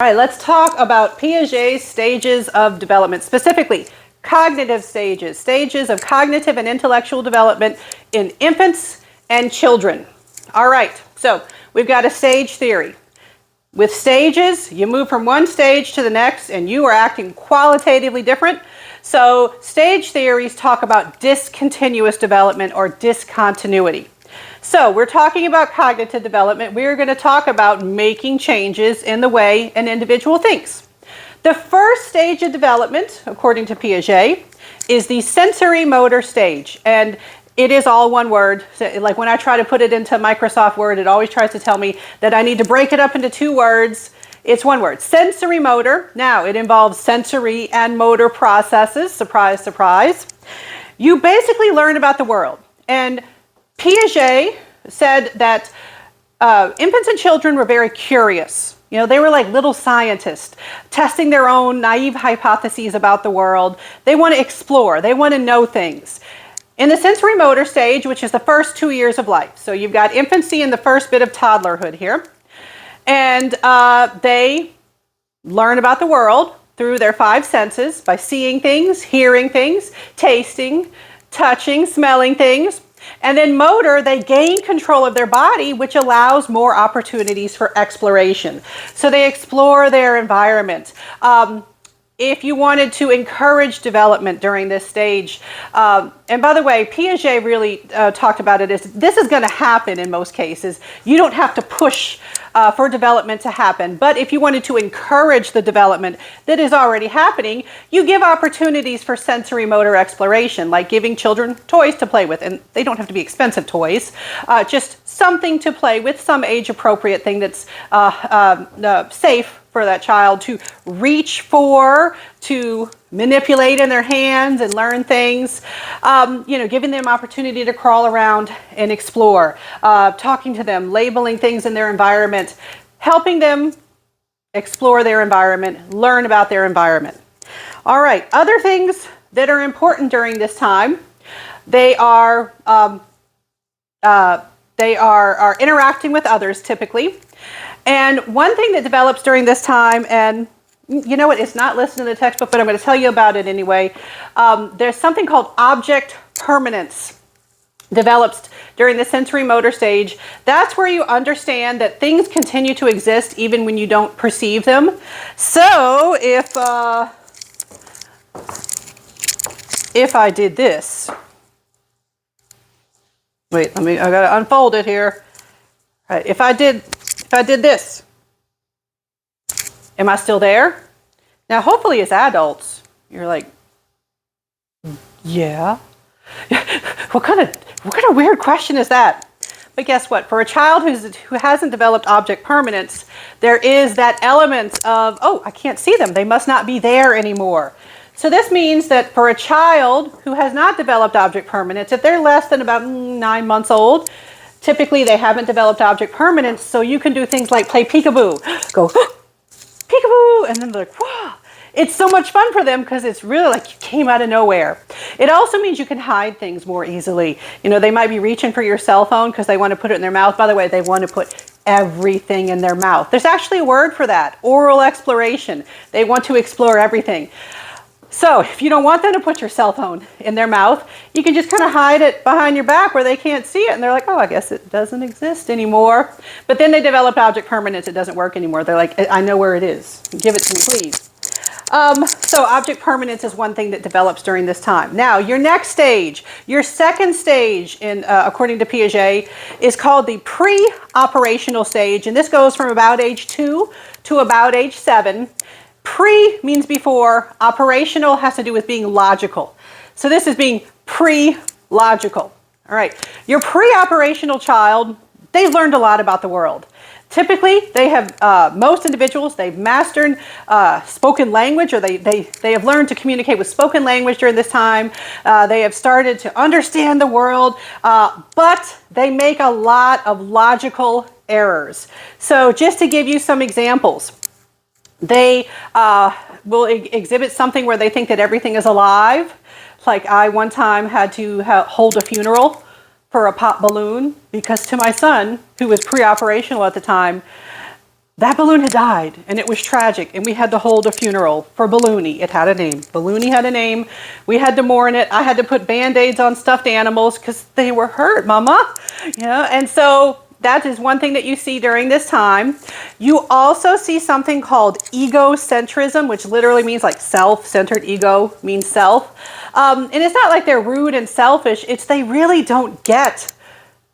All right, let's talk about Piaget's stages of development, specifically cognitive stages, stages of cognitive and intellectual development in infants and children. All right, so we've got a stage theory. With stages, you move from one stage to the next and you are acting qualitatively different. So stage theories talk about discontinuous development or discontinuity. So we're talking about cognitive development. We're going to talk about making changes in the way an individual thinks. The first stage of development, according to Piaget, is the sensorimotor stage. And it is all one word. So, like when I try to put it into Microsoft Word, it always tries to tell me that I need to break it up into two words. It's one word. Sensorimotor. Now, it involves sensory and motor processes. Surprise, surprise. You basically learn about the world. And Piaget said that infants and children were very curious. You know, they were like little scientists, testing their own naive hypotheses about the world. They want to explore. They want to know things. In the sensorimotor stage, which is the first 2 years of life, so you've got infancy and the first bit of toddlerhood here, and they learn about the world through their five senses by seeing things, hearing things, tasting, touching, smelling things. And then motor, they gain control of their body, which allows more opportunities for exploration. So they explore their environment. If you wanted to encourage development during this stage, and by the way, Piaget really talked about it as this is going to happen in most cases. You don't have to push for development to happen. But if you wanted to encourage the development that is already happening, you give opportunities for sensory motor exploration, like giving children toys to play with. And they don't have to be expensive toys, just something to play with, some age-appropriate thing that's safe for that child to reach for, to manipulate in their hands and learn things, giving them opportunity to crawl around and explore, talking to them, labeling things in their environment, helping them explore their environment, learn about their environment. All right, other things that are important during this time, they are interacting with others typically. And one thing that develops during this time, and you know what, it's not listed in the textbook, but I'm going to tell you about it anyway. There's something called object permanence develops during the sensory motor stage. That's where you understand that things continue to exist even when you don't perceive them. So if I did this, wait, I got to unfold it here. All right, if I did this, am I still there? Now, hopefully as adults, you're like, yeah. What kind of weird question is that? But guess what? For a child who hasn't developed object permanence, there is that element of, oh, I can't see them. They must not be there anymore. So this means that for a child who has not developed object permanence, if they're less than about 9 months old, typically they haven't developed object permanence, so you can do things like play peekaboo. Go, peekaboo, and then they're like, wow. It's so much fun for them because it's really like you came out of nowhere. It also means you can hide things more easily. You know, they might be reaching for your cell phone because they want to put it in their mouth. By the way, they want to put everything in their mouth. There's actually a word for that, oral exploration. They want to explore everything. So if you don't want them to put your cell phone in their mouth, you can just kind of hide it behind your back where they can't see it. And they're like, oh, I guess it doesn't exist anymore. But then they develop object permanence. It doesn't work anymore. They're like, I know where it is. Give it to me, please. So object permanence is one thing that develops during this time. Now, your next stage, your second stage, according to Piaget, is called the pre-operational stage. And this goes from about age 2 to about age 7. Pre means before, operational has to do with being logical. So this is being pre-logical. All right, your pre-operational child, they've learned a lot about the world. Typically, they have, most individuals, they've mastered spoken language, or they have learned to communicate with spoken language during this time. They have started to understand the world, but they make a lot of logical errors. So just to give you some examples, they will exhibit something where they think that everything is alive. Like I one time had to hold a funeral for a pop balloon because to my son, who was pre-operational at the time, that balloon had died, and it was tragic, and we had to hold a funeral for Balloony. It had a name. Balloony had a name. We had to mourn it. I had to put Band-Aids on stuffed animals because they were hurt, Mama. And so that is one thing that you see during this time. You also see something called egocentrism, which literally means like self-centered. Ego means self. And it's not like they're rude and selfish. It's they really don't get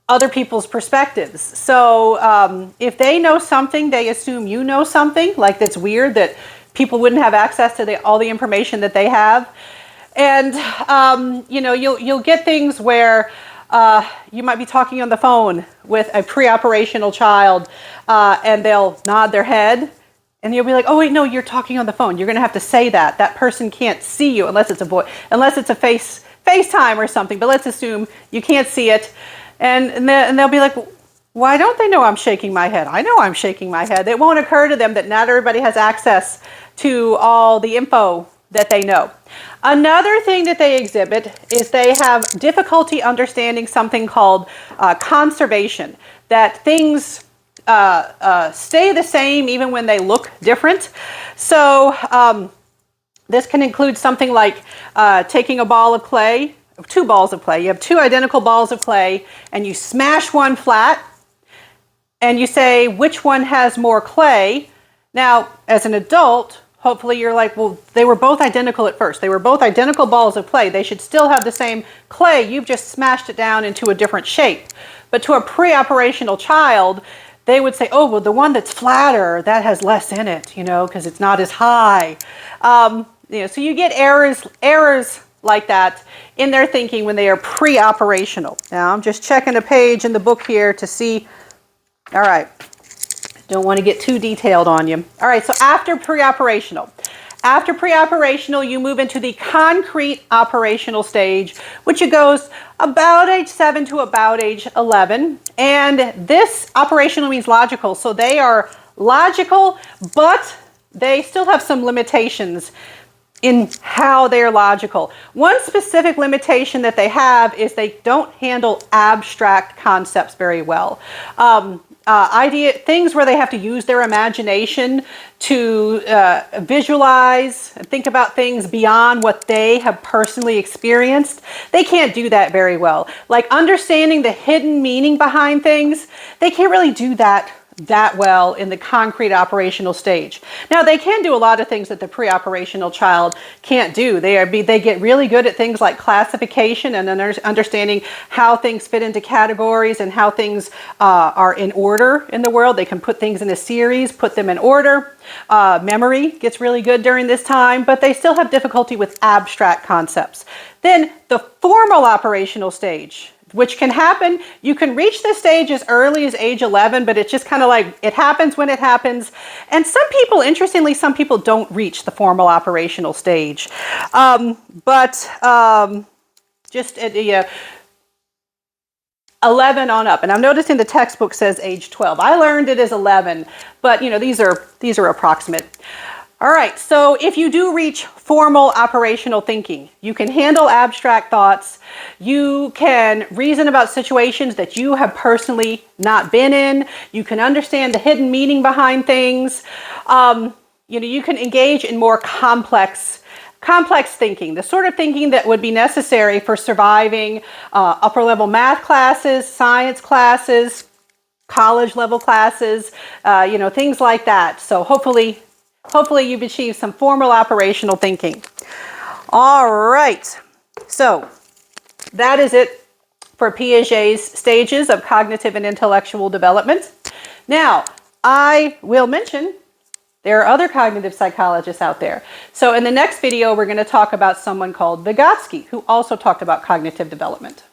other people's perspectives. So if they know something, they assume you know something. Like that's weird that people wouldn't have access to all the information that they have. And you'll get things where you might be talking on the phone with a preoperational child, and they'll nod their head, and you'll be like, "Oh wait, no, you're talking on the phone. You're going to have to say that. That person can't see you unless it's a FaceTime or something. But let's assume you can't see it." And they'll be like, why don't they know I'm shaking my head? I know I'm shaking my head. It won't occur to them that not everybody has access to all the info that they know. Another thing that they exhibit is they have difficulty understanding something called conservation, that things stay the same even when they look different. So this can include something like taking a ball of clay, two balls of clay. You have two identical balls of clay, and you smash one flat, and you say, which one has more clay? Now, as an adult, hopefully you're like, well, they were both identical at first. They were both identical balls of clay. They should still have the same clay. You've just smashed it down into a different shape. But to a preoperational child, they would say, oh, well, the one that's flatter, that has less in it, because it's not as high. So you get errors like that in their thinking when they are preoperational. Now, I'm just checking a page in the book here to see. All right. Don't want to get too detailed on you. All right, so after preoperational, you move into the concrete operational stage, which it goes about age 7 to about age 11. And this operational means logical. So they are logical, but they still have some limitations in how they're logical. One specific limitation that they have is they don't handle abstract concepts very well. Things where they have to use their imagination to visualize and think about things beyond what they have personally experienced. They can't do that very well. Like understanding the hidden meaning behind things, they can't really do that well in the concrete operational stage. Now, they can do a lot of things that the preoperational child can't do. They get really good at things like classification and understanding how things fit into categories and how things are in order in the world. They can put things in a series, put them in order. Memory gets really good during this time, but they still have difficulty with abstract concepts. Then the formal operational stage, which can happen. You can reach this stage as early as age 11, but it's just kind of like it happens when it happens. And some people don't reach the formal operational stage. Just at 11 on up. And I'm noticing the textbook says age 12. I learned it as 11, but these are approximate. All right, so if you do reach formal operational thinking, you can handle abstract thoughts, you can reason about situations that you have personally not been in, you can understand the hidden meaning behind things, you can engage in more complex thinking, the sort of thinking that would be necessary for surviving upper level math classes, science classes, college level classes, things like that. So hopefully you've achieved some formal operational thinking. All right, so that is it for Piaget's stages of cognitive and intellectual development. Now, I will mention there are other cognitive psychologists out there. So in the next video, we're going to talk about someone called Vygotsky, who also talked about cognitive development.